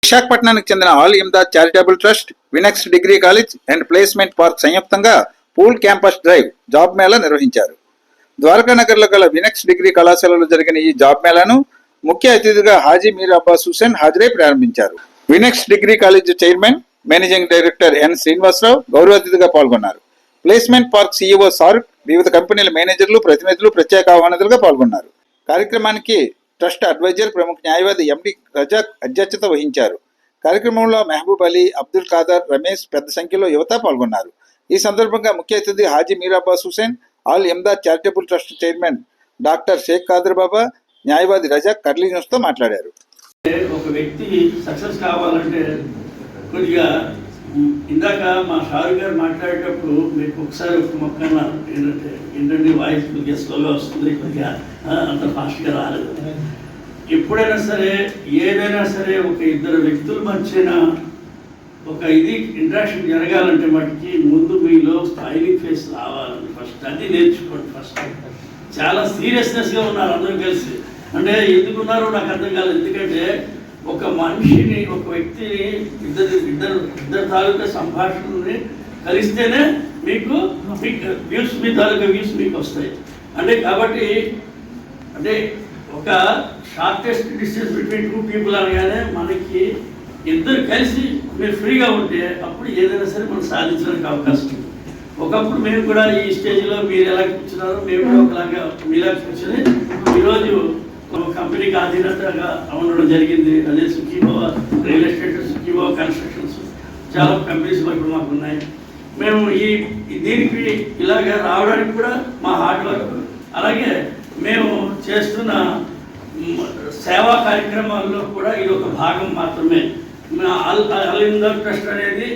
విశాఖపట్నానికి చెందిన Al Imdad charitable trust, Vinex degree college and placement park సంయుక్తంగా pool campus drive job mela నిర్వహించారు. ద్వారకా నగర్లో గల వినెక్స్ డిగ్రీ కళాశాలలో జరిగిన ఈ జాబ్ మేళాను ముఖ్య అతిథిగా హాజీ మీర్ అబ్బాస్ హుసేన్ హాజరై ప్రారంభించారు. Vinex degree college chairman, managing director N Srinivasa Rao గౌరవ అతిథిగా పాల్గొన్నారు. ప్లేస్మెంట్ పార్క్ సీఈఓ సారుక్, వివిధ కంపెనీల మేనేజర్లు, ప్రతినిధులు ప్రత్యేక ఆహ్వానితులుగా పాల్గొన్నారు. కార్యక్రమానికి ట్రస్ట్ అడ్వైజర్, ప్రముఖ న్యాయవాది ఎండి రజాక్ అధ్యక్షత వహించారు. కార్యక్రమంలో మహబూబ్ అలీ, అబ్దుల్ ఖాదర్, రమేష్ పెద్ద సంఖ్యలో యువత పాల్గొన్నారు. ఈ సందర్భంగా ముఖ్య అతిథి Haji Mir Abbas Hussain, Al Imdad charitable trust chairman doctor Sheikh Khader Baba, న్యాయవాది రజాక్ కర్లీ న్యూస్తో మాట్లాడారు. ఒక వ్యక్తి సక్సెస్ కావాలంటే కొద్దిగా ఇందాక మా షారు గారు మాట్లాడేటప్పుడు మీకు ఒకసారి ఒక మొక్కన ఏంటంటే వాయిస్ కొద్దిగా స్లోగా వస్తుంది, కొద్దిగా అంత ఫాస్ట్గా రాలేదు. ఎప్పుడైనా సరే ఏదైనా సరే ఒక ఇద్దరు వ్యక్తుల మధ్యన ఒక ఇంట్రాక్షన్ జరగాలంటే మటుకి ముందు మీలో స్టైలింగ్ ఫేస్ రావాలండి. ఫస్ట్ అది నేర్చుకోండి. ఫస్ట్ చాలా సీరియస్నెస్గా ఉన్నారు అందరూ కలిసి. అంటే ఎందుకున్నారో నాకు అర్థం కాలేదు. ఎందుకంటే ఒక మనిషిని, ఒక వ్యక్తిని ఇద్దరు తాలూకా సంభాషణని కలిస్తేనే మీకు వ్యూస్, మీ తాలూకా వ్యూస్ మీకు వస్తాయి. అంటే కాబట్టి అంటే ఒక shortest distance between two people అనగానే మనకి ఇద్దరు కలిసి మీరు ఫ్రీగా ఉంటే అప్పుడు ఏదైనా సరే మనం సాధించడానికి అవకాశం ఉంది. ఒకప్పుడు మేము కూడా ఈ స్టేజ్లో మీరు ఎలా కూర్చున్నారో మేము కూడా ఒకలాగా మీలా కూర్చొని ఈరోజు ఒక కంపెనీకి అధీనతగా ఉండడం జరిగింది. అదే సుఖీభో రియల్ ఎస్టేట్, సుఖీభో కన్స్ట్రక్షన్స్, చాలా కంపెనీస్ ఇప్పుడు మాకు ఉన్నాయి. మేము దీనికి ఇలాగ రావడానికి కూడా మా హార్డ్ వర్క్, అలాగే మేము చేస్తున్న సేవా కార్యక్రమాల్లో కూడా ఇది ఒక భాగం మాత్రమే. ఆల్ ఇమ్దాద్ ట్రస్ట్ అనేది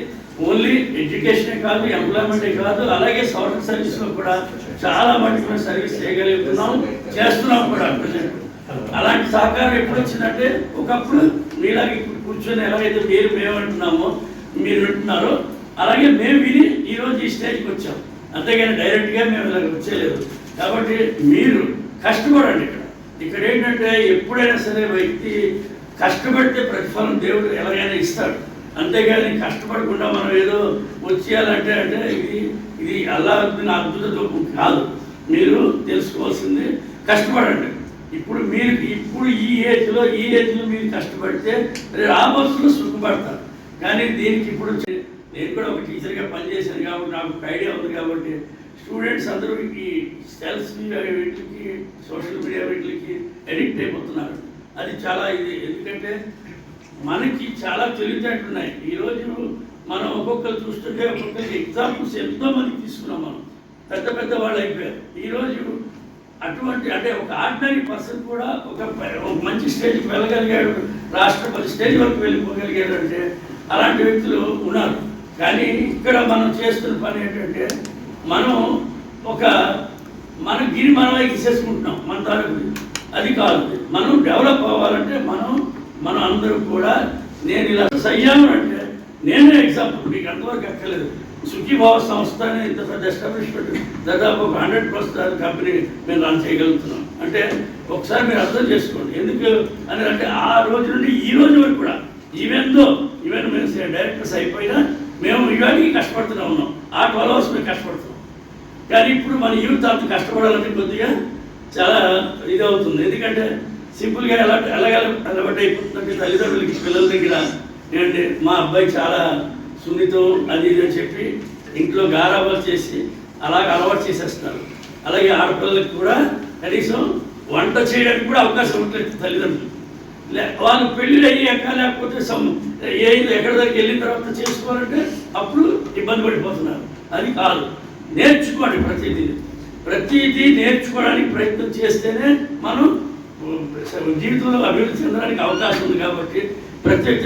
ఓన్లీ ఎడ్యుకేషనే కాదు, ఎంప్లాయ్మెంటే కాదు, అలాగే సోషల్ సర్వీస్లో కూడా చాలా మటుకు సర్వీస్ చేయగలుగుతున్నాం, చేస్తున్నాం కూడా ప్రజెంట్. అలాంటి సహకారం ఎప్పుడు వచ్చిందంటే ఒకప్పుడు మీలాగే కూర్చొని ఎలాగైతే మేము అంటున్నామో మీరు వింటున్నారో అలాగే మేము విని ఈరోజు ఈ స్టేజ్కి వచ్చాం. అంతేగాని డైరెక్ట్గా మేము ఇలాగ వచ్చేయలేదు. కాబట్టి మీరు కష్టపడండి. ఇక్కడ ఏంటంటే ఎప్పుడైనా సరే వ్యక్తి కష్టపడితే ప్రతిఫలం దేవుడు ఎలాగైనా ఇస్తాడు. అంతేగాని కష్టపడకుండా మనం ఏదో వచ్చేయాలంటే ఇది అల్లాహ్ అద్భుతం కాదు. మీరు తెలుసుకోవాల్సింది కష్టపడండి. ఇప్పుడు ఈ ఏజ్లో మీరు కష్టపడితే రాబోతులు సుఖపడతారు. కానీ దీనికి ఇప్పుడు నేను కూడా ఒక టీచర్గా పనిచేశాను కాబట్టి నాకు ఒక ఐడియా ఉంది. కాబట్టి స్టూడెంట్స్ అందరూ ఈ సెల్స్ వీటికి, సోషల్ మీడియా వీటికి అడిక్ట్ అయిపోతున్నారు. అది చాలా ఇది. ఎందుకంటే మనకి చాలా తెలివితేటలు ఉన్నాయి. ఈరోజు మనం ఒక్కొక్కరు చూస్తుంటే ఒక్కొక్కరికి ఎగ్జాంపుల్స్ ఎంతోమందికి తీసుకున్నాం. మనం పెద్ద వాళ్ళు అయిపోయారు. ఈరోజు అటువంటి అంటే ఒక ఆర్డినరీ పర్సన్ కూడా ఒక మంచి స్టేజ్కి వెళ్ళగలిగాడు, రాష్ట్రపతి స్టేజ్ వరకు వెళ్ళిపోగలిగాడు అంటే అలాంటి వ్యక్తులు ఉన్నారు. కానీ ఇక్కడ మనం చేస్తున్న పని ఏంటంటే మనం మన గిరి మనమే ఇచ్చేసుకుంటున్నాం మన తాలూకు. అది కాదు. మనం డెవలప్ అవ్వాలంటే మనం అందరూ కూడా నేను ఇలా అయ్యాను అంటే నేనే ఎగ్జాంపుల్. మీకు అంతవరకు ఎక్కలేదు. సుఖీభావ సంస్థ అనేది ఇంత పెద్ద ఎస్టాబ్లిష్మెంట్, దాదాపు 100+ కంపెనీ మేము రన్ చేయగలుగుతున్నాం. అంటే ఒకసారి మీరు అర్థం చేసుకోండి. ఎందుకు అని అంటే ఆ రోజు నుండి ఈ రోజు వరకు కూడా ఈవెన్ మేము డైరెక్టర్స్ అయిపోయినా మేము ఇవాళకి కష్టపడుతూనే ఉన్నాం. ఆ 12 hours మేము కష్టపడుతున్నాం. కానీ ఇప్పుడు మన యూత్ అంత కష్టపడాలంటే కొద్దిగా చాలా ఇది అవుతుంది. ఎందుకంటే సింపుల్గా అలవాటు అయిపోతుందంటే తల్లిదండ్రులకి పిల్లల దగ్గర ఏంటంటే మా అబ్బాయి చాలా సున్నితం అది ఇది అని చెప్పి ఇంట్లో గారాబాలు చేసి అలాగ అలవాటు చేసేస్తున్నారు. అలాగే ఆడపిల్లలకు కూడా కనీసం వంట చేయడానికి కూడా అవకాశం ఉంటుంది తల్లిదండ్రులు. వాళ్ళు పెళ్ళిళ్ళు అయ్యాక లేకపోతే ఎక్కడి దగ్గరికి వెళ్ళిన తర్వాత చేసుకోవాలంటే అప్పుడు ఇబ్బంది పడిపోతున్నారు. అది కాదు. నేర్చుకోండి. ప్రతిదీ నేర్చుకోవడానికి ప్రయత్నం చేస్తేనే మనం జీవితంలో అభివృద్ధి చెందడానికి అవకాశం ఉంది. కాబట్టి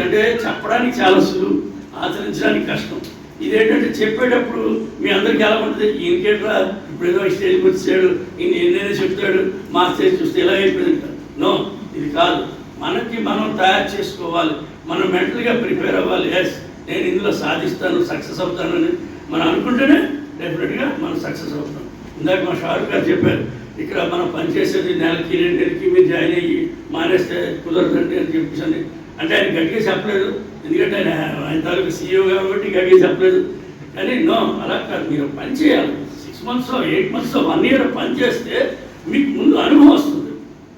అంటే చెప్పడానికి చాలా సులువు, ఆచరించడానికి కష్టం. ఇదేంటంటే చెప్పేటప్పుడు మీ అందరికీ ఎలా ఉంటుంది, ఈయనకేట్రా ఇప్పుడు ఏదో స్టేజ్కి వచ్చాడు, ఈయన ఎన్నైనా చెప్తాడు, మా స్టేజ్ చూస్తే ఎలా అయిపోయింది. నో, ఇది కాదు. మనకి మనం తయారు చేసుకోవాలి. మనం మెంటల్గా ప్రిపేర్ అవ్వాలి. ఎస్, నేను ఇందులో సాధిస్తాను, సక్సెస్ అవుతానని మనం అనుకుంటేనే డెఫినెట్గా మనం సక్సెస్ అవుతాం. ఇందాక మా షారుఖ్ గారు చెప్పారు, ఇక్కడ మనం పనిచేసేది నెలకి 2 నెలలకి మీరు జాయిన్ అయ్యి మానేస్తే కుదరదండి అని చెప్పేసి అంటే ఆయన గట్టిగా చెప్పలేదు, ఎందుకంటే ఆయన తాలూకు సీఈఓ కాబట్టి గట్టిగా చెప్పలేదు. కానీ నో, అలా కాదు, మీరు పని చేయాలి. 6 months 8 months 1 year పని చేస్తే మీకు ముందు అనుభవం వస్తుంది.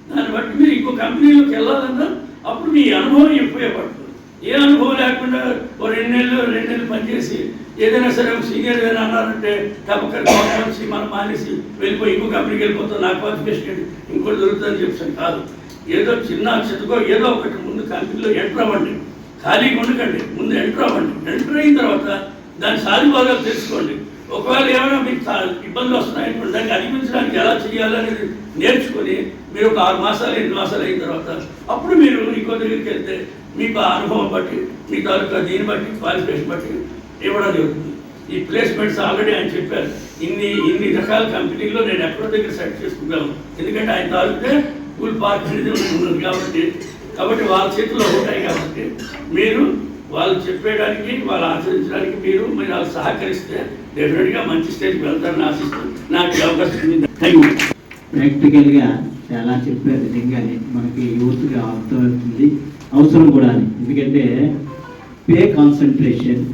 దాన్ని బట్టి మీరు ఇంకో కంపెనీలోకి వెళ్ళాలన్నా అప్పుడు మీ అనుభవం ఉపయోగపడుతుంది. ఏ అనుభవం లేకుండా ఓ 2 నెలలు పనిచేసి ఏదైనా సరే సీనియర్ ఏదైనా అన్నారంటే తప్పక మనం మానేసి వెళ్ళిపోయి ఇంకో కంపెనీకి వెళ్ళిపోతాం, నా క్వాలిఫికేషన్ ఇంకోటి దొరుకుతుందని చెప్పాను. కాదు, ఏదో చిన్న చితకో ఏదో ఒకటి ముందు కంపెనీలో ఎంటర్ అవ్వండి, ఖాళీగా ఉండకండి, ముందు ఎంటర్ అవ్వండి. ఎంటర్ అయిన తర్వాత దాని సాధిభాగాలు తెలుసుకోండి. ఒకవేళ ఏమైనా మీకు ఇబ్బందులు వస్తున్నాయనుకోండి, దాన్ని అధిగమించడానికి ఎలా చేయాలనేది నేర్చుకొని మీరు ఒక 6 మాసాలు 8 మాసాలు అయిన తర్వాత అప్పుడు మీరు ఇంకో దగ్గరికి వెళ్తే మీకు ఆ అనుభవం బట్టి మీ తాలూకా దీన్ని బట్టి క్వాలిఫికేషన్ బట్టి ఇవ్వడం జరుగుతుంది. ఈ ప్లేస్మెంట్స్ ఆల్రెడీ ఆయన చెప్పారు, ఇన్ని రకాల కంపెనీల్లో నేను ఎక్కడో దగ్గర సెట్ చేసుకుంటాను. ఎందుకంటే ఆయన తాలూకే కూల్ పార్క్ అనేది ఉన్నది కాబట్టి వాళ్ళ చేతుల్లో ఉంటాయి. కాబట్టి మీరు వాళ్ళు చెప్పేయడానికి వాళ్ళు ఆచరించడానికి మీరు వాళ్ళు సహకరిస్తే డెఫినెట్గా మంచి స్టేజ్కి వెళ్తారని ఆశిస్తూ నాకు ఈ అవకాశం ఉంది. Thank you. ప్రాక్టికల్గా చాలా చెప్పారు. నిజంగానే మనకి యూత్గా అర్థమవుతుంది, అవసరం కూడా. ఎందుకంటే పే కాన్సన్ట్రేషన్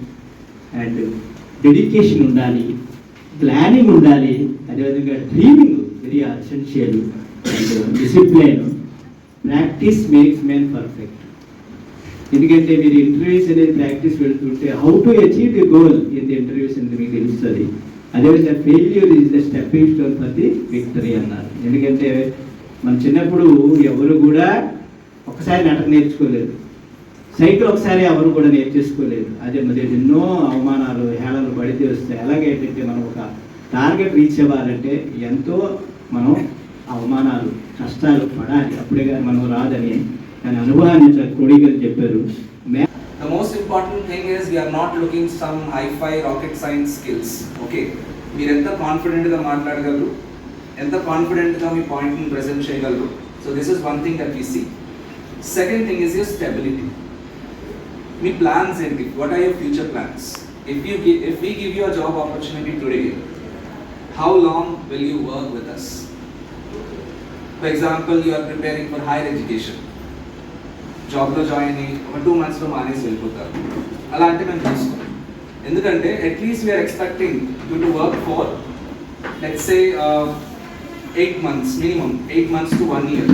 అండ్ డెడికేషన్ ఉండాలి, ప్లానింగ్ ఉండాలి, అదేవిధంగా dreaming very essential, and discipline. Practice makes men perfect. ఎందుకంటే మీరు ఇంటర్వ్యూస్ అనేది ప్రాక్టీస్ వెళ్తుంటే how to achieve the goal in the interviews అనేది మీకు తెలుస్తుంది. అదేవిధంగా failure is the stepping stone for the victory అన్నారు. ఎందుకంటే మన చిన్నప్పుడు ఎవరు కూడా ఒకసారి నటన నేర్చుకోలేదు, సైకిల్ ఒకసారి ఎవరు కూడా నేర్చేసుకోలేదు. అదే మరి ఎన్నో అవమానాలు హేళనలు పడితే వస్తాయి. ఎలాగైతే మనం ఒక టార్గెట్ రీచ్ అవ్వాలంటే ఎంతో మనం అవమానాలు కష్టాలు పడాలి, అప్పుడే కానీ మనం రాదని దాని అనుభవాన్ని కొడిగలు చెప్పారు. The most important thing is we are not looking some hi-fi rocket science skills. Okay, మీరు ఎంత కాన్ఫిడెంట్గా మాట్లాడగలరు, ఎంత కాన్ఫిడెంట్గా మీ పాయింట్ని ప్రెజెంట్ చేయగలరు. So this is one thing that we see. Second thing is your stability. మీ ప్లాన్స్ ఏంటి? What are your future plans? If we give you a job opportunity today, how long will you work with us? For example, you are preparing for higher education. జాబ్లో join అయ్యి ఒక 2 monthsలో మానేసి వెళ్ళిపోతారు. అలా అంటే మేము చూసుకోం. ఎందుకంటే at least we are expecting you to work for let's say 8 months, minimum 8 months to 1 year.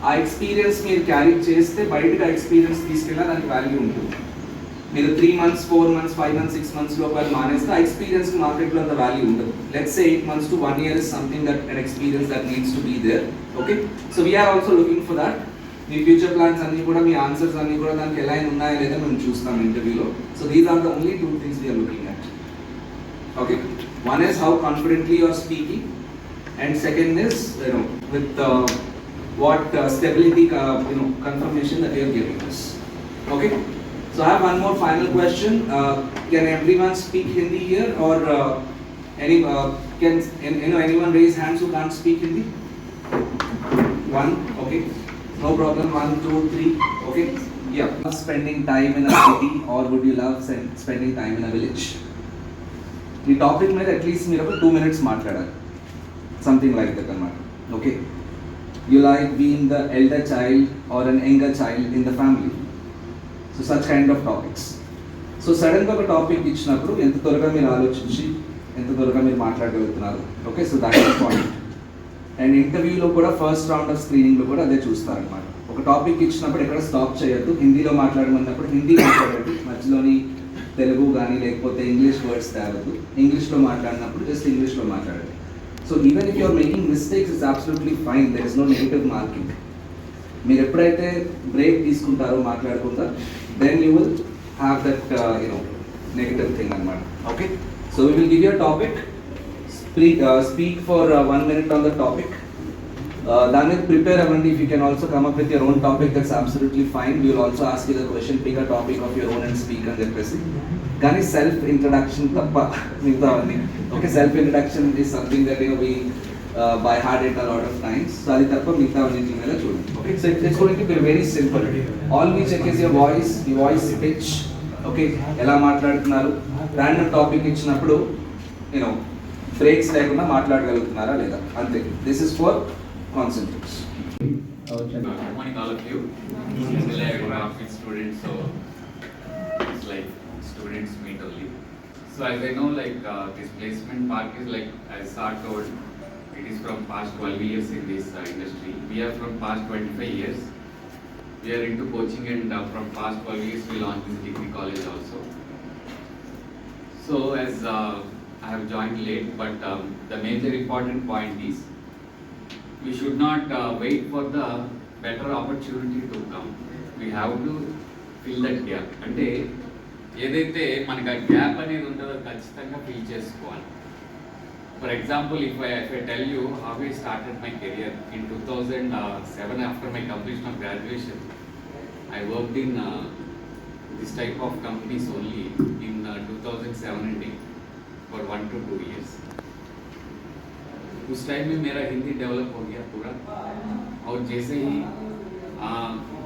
ఆ ఎక్స్పీరియన్స్ మీరు క్యారీ చేస్తే బయటకు ఆ ఎక్స్పీరియన్స్ తీసుకెళ్ళినా దానికి వాల్యూ ఉంటుంది. మీరు 3 months, 4 months, 5 months, 6 months లోపల మానేస్తే ఆ ఎక్స్పీరియన్స్ మార్కెట్లో అంత వాల్యూ ఉండదు. Let's say 8 months to 1 year is something that an experience that needs to be there. Okay, so we are also looking for that. Me future plans అన్నీ కూడా, మీ answers అన్నీ కూడా దానికి ఎలా ఉన్నాయో లేదా మేము చూస్తాం ఇంటర్వ్యూలో. So these are the only 2 things we are looking at. Okay, one is how confidently you are speaking, and second is with what stability confirmation that you are giving us. Okay, so I have one more final question. Can everyone speak Hindi here, or can anyone raise hands who can't speak Hindi? One. Okay, no problem. 1, 2, 3. Okay, yeah. Spending time in a city, or would you love spending time in a village? The topic మీద at least మీరు ఒక 2 minutes మాట్లాడాలి, something like that అన్నమాట. Okay, you like being the elder child or an younger child in the family. So such kind of topics. So సడన్గా ఒక topic ఇచ్చినప్పుడు ఎంత త్వరగా మీరు ఆలోచించి ఎంత త్వరగా మీరు మాట్లాడగలుగుతున్నారు. Okay, so that is point. And ఇంటర్వ్యూలో కూడా ఫస్ట్ రౌండ్ ఆఫ్ స్క్రీనింగ్లో కూడా అదే చూస్తారనమాట. ఒక టాపిక్ ఇచ్చినప్పుడు ఎక్కడ స్టాప్ చేయొద్దు. హిందీలో మాట్లాడమన్నప్పుడు హిందీ మాట్లాడండి, మధ్యలోని తెలుగు కానీ లేకపోతే ఇంగ్లీష్ వర్డ్స్ తేవద్దు. ఇంగ్లీష్లో మాట్లాడినప్పుడు జస్ట్ ఇంగ్లీష్లో మాట్లాడండి. So even if you're making mistakes it's absolutely fine, there is no negative marking. మీరు ఎప్పుడైతే బ్రేక్ తీసుకుంటారో మాట్లాడకుండా, then you will have that negative thing అనమాట. Okay, so we will give you a topic. Speak for 1 minute on the topic. Then prepare avanti. If you can also come up with your own topic, that's absolutely fine. We will also ask you the question, pick a topic of your own and speak and then press it. Gani self introduction tappa migta avandi. Okay, self introduction is something that we by heart it a lot of times. So adi tappa migta avandi mela chudandi. Okay, so it's going to be very simple. All we check is your voice pitch. Okay, ela maatladutunnaru. Random topic ఇచ్చినప్పుడు breaks లేకుండా మాట్లాడగలుగుతున్నారా లేదా, అంతే. This is for concentration. Good morning, all of you. Usually I work with students, so it's like students meet only. So as I know, this placement park is like, as Sir told, it is from past 12 years in this industry. We are from past 25 years. We are into coaching, and from past 12 years we launched this degree college also. So as I have joined late, but the major important point is we should not wait for the better opportunity to come. We have to fill that gap. అంటే ఏదైతే మనకు ఆ gap అనేది ఉంటుందో ఖచ్చితంగా fill చేసుకోవాలి. For example if I tell you how I started my career in 2007 after my completion of graduation. I worked in this type of companies only in 2007 and 8 for 1 to 2 years. उस time में मेरा Hindi develop हो गया पूरा, और जैसे ही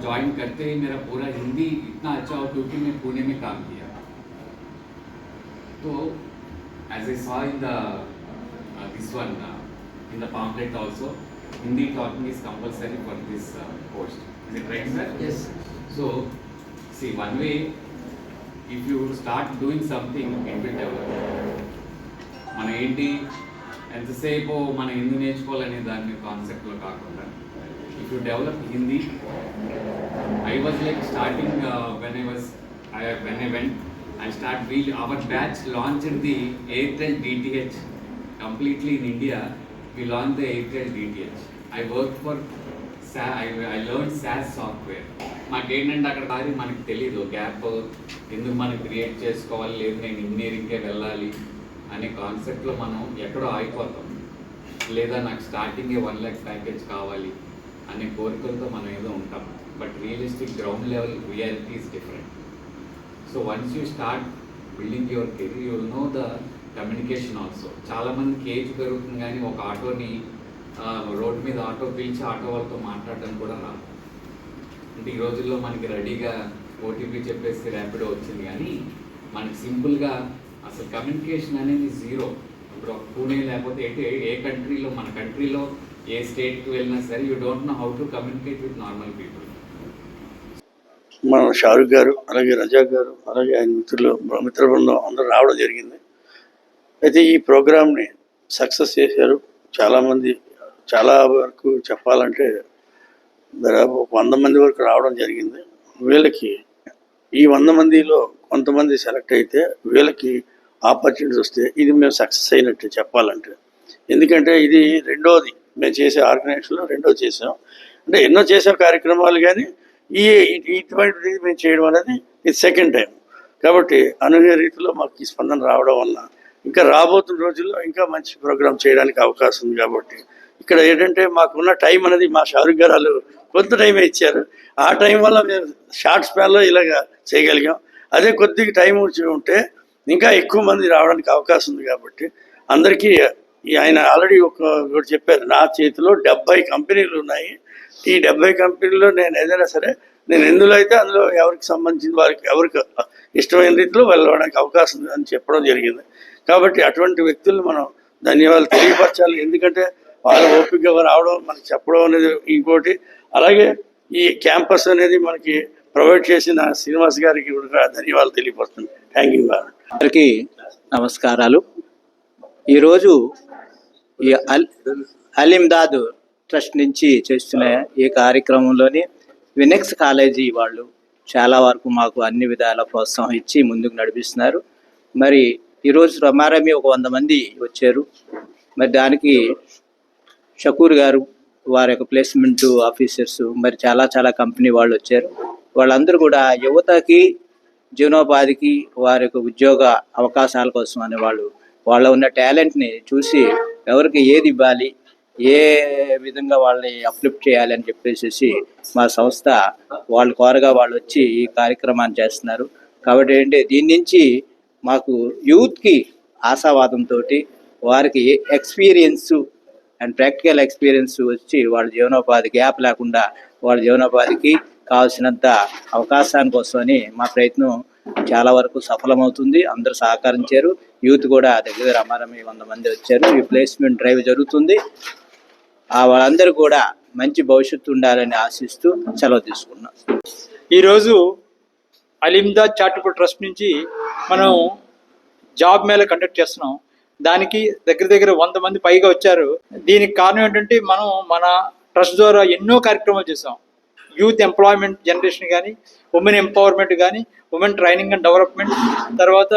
join करते ही मेरा पूरा हिंदी इतना अच्छा हो क्योंकि मैं पुणे में काम किया. तो as I saw in the this one in the pamphlet also, Hindi talking is compulsory for this post. Is it right, sir? Yes. So see, one way, if you start doing something, it will develop. మన ఏంటి ఎంతసేపు మన హిందీ నేర్చుకోవాలనే దాని కాన్సెప్ట్లో కాకుండా, if you develop Hindi, I was like starting when I went I start our batch launched the Airtel DTH completely in India. We launched the Airtel DTH. I worked for I learned SaaS software. మాకేంటంటే అక్కడ కాదు, మనకు తెలీదు gap ఎందుకు మనం create చేసుకోవాలి, లేదు నేను ఇంజనీరింగ్కే వెళ్ళాలి అనే కాన్సెప్ట్లో మనం ఎక్కడో ఆగిపోతాం, లేదా నాకు స్టార్టింగే 1 lakh ప్యాకేజ్ కావాలి అనే కోరికలతో మనం ఏదో ఉంటాం. But realistic ground level reality is different. So once you start building your career, you know the communication also. చాలామందికి ఏజ్ పెరుగుతుంది కానీ ఒక ఆటోని రోడ్డు మీద ఆటో పిలిచి ఆటో వాళ్ళతో మాట్లాడడం కూడా రాదు. అంటే ఈ రోజుల్లో మనకి రెడీగా ఓటీపీ చెప్పేసి ర్యాపిడో వచ్చింది, కానీ మనకి సింపుల్గా అసలు కమ్యూనికేషన్ అనేది జీరో. ఇప్పుడు ఒక పూణే లేకపోతే ఏ కంట్రీలో, మన కంట్రీలో ఏ స్టేట్కి వెళ్ళినా సరే you don't know how to communicate with normal people. మన షారుఖ్ గారు, అలాగే రజాక్ గారు, అలాగే ఆయన మిత్ర బృందం అందరూ రావడం జరిగింది. అయితే ఈ ప్రోగ్రామ్ని సక్సెస్ చేశారు. చాలామంది, చాలా వరకు చెప్పాలంటే దాదాపు 100 మంది వరకు రావడం జరిగింది. వీళ్ళకి ఈ 100 మందిలో కొంతమంది సెలెక్ట్ అయితే వీళ్ళకి ఆపర్చునిటీస్ వస్తే ఇది మేము సక్సెస్ అయినట్టు చెప్పాలంటే. ఎందుకంటే ఇది రెండోది మేము చేసే ఆర్గనైజేషన్లో రెండోది చేసాం. అంటే ఎన్నో చేసే కార్యక్రమాలు, కానీ ఇటువంటిది మేము చేయడం అనేది ఇది సెకండ్ టైం. కాబట్టి అనూహ్య రీతిలో మాకు ఈ స్పందన రావడం వల్ల ఇంకా రాబోతున్న రోజుల్లో ఇంకా మంచి ప్రోగ్రామ్ చేయడానికి అవకాశం ఉంది. కాబట్టి ఇక్కడ ఏంటంటే మాకున్న టైం అనేది మా షారుఖ్ గారు కొంత టైమే ఇచ్చారు. ఆ టైం వల్ల మేము షార్ట్ స్పాన్లో ఇలాగ చేయగలిగాం. అదే కొద్దిగా టైం ఉంటే ఇంకా ఎక్కువ మంది రావడానికి అవకాశం ఉంది. కాబట్టి అందరికీ ఆయన ఆల్రెడీ ఒకటి చెప్పారు, నా చేతిలో 70 కంపెనీలు ఉన్నాయి. ఈ 70 కంపెనీల్లో నేను ఏదైనా సరే నేను ఎందులో అయితే అందులో ఎవరికి సంబంధించిన వారికి ఎవరికి ఇష్టమైన రీతిలో వెళ్ళడానికి అవకాశం ఉంది అని చెప్పడం జరిగింది. కాబట్టి అటువంటి వ్యక్తులను మనం ధన్యవాదాలు తెలియపరచాలి. ఎందుకంటే వాళ్ళు ఓపికగా రావడం, మనకి చెప్పడం అనేది ఇంకోటి. అలాగే ఈ క్యాంపస్ అనేది మనకి ప్రొవైడ్ చేసిన శ్రీనివాస్ గారికి కూడా ధన్యవాదాలు తెలియపరుస్తుంది. Thank you. అందరికీ నమస్కారాలు. ఈరోజు ఈ అల్-ఇమ్దాద్ ట్రస్ట్ నుంచి చేస్తున్న ఈ కార్యక్రమంలోని వినెక్స్ కాలేజీ వాళ్ళు చాలా వరకు మాకు అన్ని విధాల ప్రోత్సాహం ఇచ్చి ముందుకు నడిపిస్తున్నారు. మరి ఈరోజు రమారమి ఒక 100 మంది వచ్చారు. మరి దానికి షకూర్ గారు, వారి యొక్క ప్లేస్మెంట్ ఆఫీసర్స్, మరి చాలా కంపెనీ వాళ్ళు వచ్చారు. వాళ్ళందరూ కూడా యువతకి జీవనోపాధికి వారి యొక్క ఉద్యోగ అవకాశాల కోసం అనే వాళ్ళ ఉన్న టాలెంట్ని చూసి ఎవరికి ఏది ఇవ్వాలి, ఏ విధంగా వాళ్ళని అప్లిఫ్ట్ చేయాలి అని చెప్పేసి మా సంస్థ వాళ్ళు కోరగా వాళ్ళు వచ్చి ఈ కార్యక్రమాన్ని చేస్తున్నారు. కాబట్టి ఏంటి, దీని నుంచి మాకు యూత్కి ఆశావాదంతో వారికి ఎక్స్పీరియన్స్ అండ్ ప్రాక్టికల్ ఎక్స్పీరియన్స్ వచ్చి వాళ్ళ జీవనోపాధి గ్యాప్ లేకుండా వాళ్ళ జీవనోపాధికి కావాల్సినంత అవకాశాని కోసమని మా ప్రయత్నం చాలా వరకు సఫలమవుతుంది. అందరూ సహకరించారు. యూత్ కూడా దగ్గర రమారమి 100 మంది వచ్చారు. ఈ ప్లేస్మెంట్ డ్రైవ్ జరుగుతుంది. వాళ్ళందరూ కూడా మంచి భవిష్యత్తు ఉండాలని ఆశిస్తూ సెలవు తీసుకున్నాం. ఈరోజు అలీందాద్ చారిటబుల్ ట్రస్ట్ నుంచి మనం జాబ్ మేళా కండక్ట్ చేస్తున్నాం. దానికి దగ్గర 100 మంది పైగా వచ్చారు. దీనికి కారణం ఏంటంటే మనం మన ట్రస్ట్ ద్వారా ఎన్నో కార్యక్రమాలు చేసాం. యూత్ ఎంప్లాయ్మెంట్ జనరేషన్ కానీ, ఉమెన్ ఎంపవర్మెంట్ కానీ, ఉమెన్ ట్రైనింగ్ అండ్ డెవలప్మెంట్, తర్వాత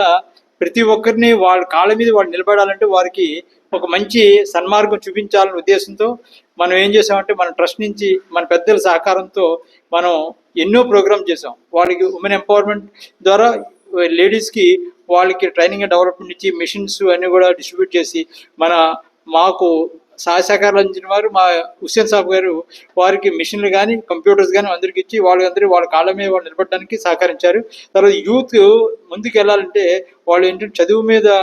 ప్రతి ఒక్కరిని వాళ్ళ కాళ్ళ మీద వాళ్ళు నిలబడాలంటే వారికి ఒక మంచి సన్మార్గం చూపించాలనే ఉద్దేశంతో మనం ఏం చేసామంటే మన ట్రస్ట్ నుంచి మన పెద్దల సహకారంతో మనం ఎన్నో ప్రోగ్రామ్ చేసాం. వాళ్ళకి ఉమెన్ ఎంపవర్మెంట్ ద్వారా లేడీస్కి వాళ్ళకి ట్రైనింగ్ అండ్ డెవలప్మెంట్ ఇచ్చి మిషన్స్ అన్నీ కూడా డిస్ట్రిబ్యూట్ చేసి మాకు సహాయ సహకారాలు అందించిన వారు మా హుస్సేన్ సాబ్ గారు వారికి మిషన్లు కానీ కంప్యూటర్స్ కానీ అందరికి ఇచ్చి వాళ్ళ కాళ్ళ మీద వాళ్ళు నిలబడడానికి సహకరించారు. తర్వాత యూత్ ముందుకు వెళ్ళాలంటే వాళ్ళు ఏంటంటే చదువు మీద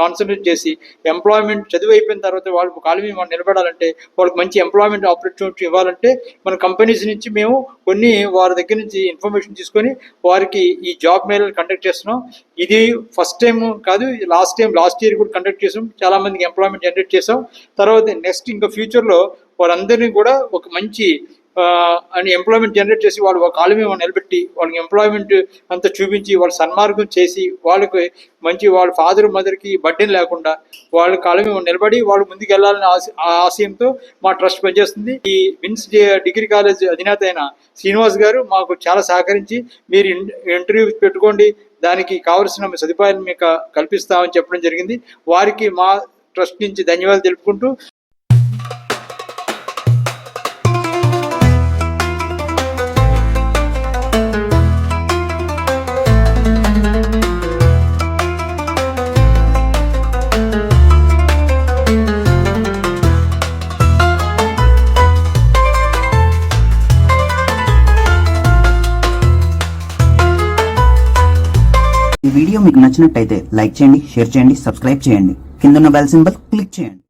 కాన్సన్ట్రేట్ చేసి ఎంప్లాయ్మెంట్ చదువు అయిపోయిన తర్వాత వాళ్ళు కాళ్ళ మీద వాళ్ళు నిలబడాలంటే వాళ్ళకి మంచి ఎంప్లాయ్మెంట్ ఆపర్చునిటీ ఇవ్వాలంటే మన కంపెనీస్ నుంచి మేము కొన్ని వారి దగ్గర నుంచి ఇన్ఫర్మేషన్ తీసుకొని వారికి ఈ జాబ్ మేళాలు కండక్ట్ చేస్తున్నాం. ఇది ఫస్ట్ టైం కాదు, లాస్ట్ ఇయర్ కూడా కండక్ట్ చేసాం. చాలా మందికి ఎంప్లాయ్మెంట్ జనరేట్ చేసాం. తర్వాత నెక్స్ట్ ఇంకా ఫ్యూచర్లో వారందరినీ కూడా ఒక మంచి ఎంప్లాయ్మెంట్ జనరేట్ చేసి వాళ్ళ కాళ్ళ మీద నిలబెట్టి వాళ్ళకి ఎంప్లాయ్మెంట్ అంతా చూపించి వాళ్ళ సన్మార్గం చేసి వాళ్ళకి మంచి వాళ్ళ ఫాదర్ మదర్కి బర్డెన్ లేకుండా వాళ్ళ కాళ్ళ మీద నిలబడి వాళ్ళు ముందుకు వెళ్ళాలని ఆశయంతో మా ట్రస్ట్ పనిచేస్తుంది. ఈ విన్స్ డిగ్రీ కాలేజ్ అధినేత అయిన శ్రీనివాస్ గారు మాకు చాలా సహకరించి మీరు ఇంటర్వ్యూ పెట్టుకోండి, దానికి కావలసిన సదుపాయాలు మీకు కల్పిస్తామని చెప్పడం జరిగింది. వారికి మా ట్రస్ట్ నుంచి ధన్యవాదాలు తెలుపుకుంటూ ఈ వీడియో మీకు నచ్చినట్టయితే లైక్ చేయండి, షేర్ చేయండి, సబ్స్క్రైబ్ చేయండి. కింద ఉన్న బెల్ సింబల్ క్లిక్ చేయండి.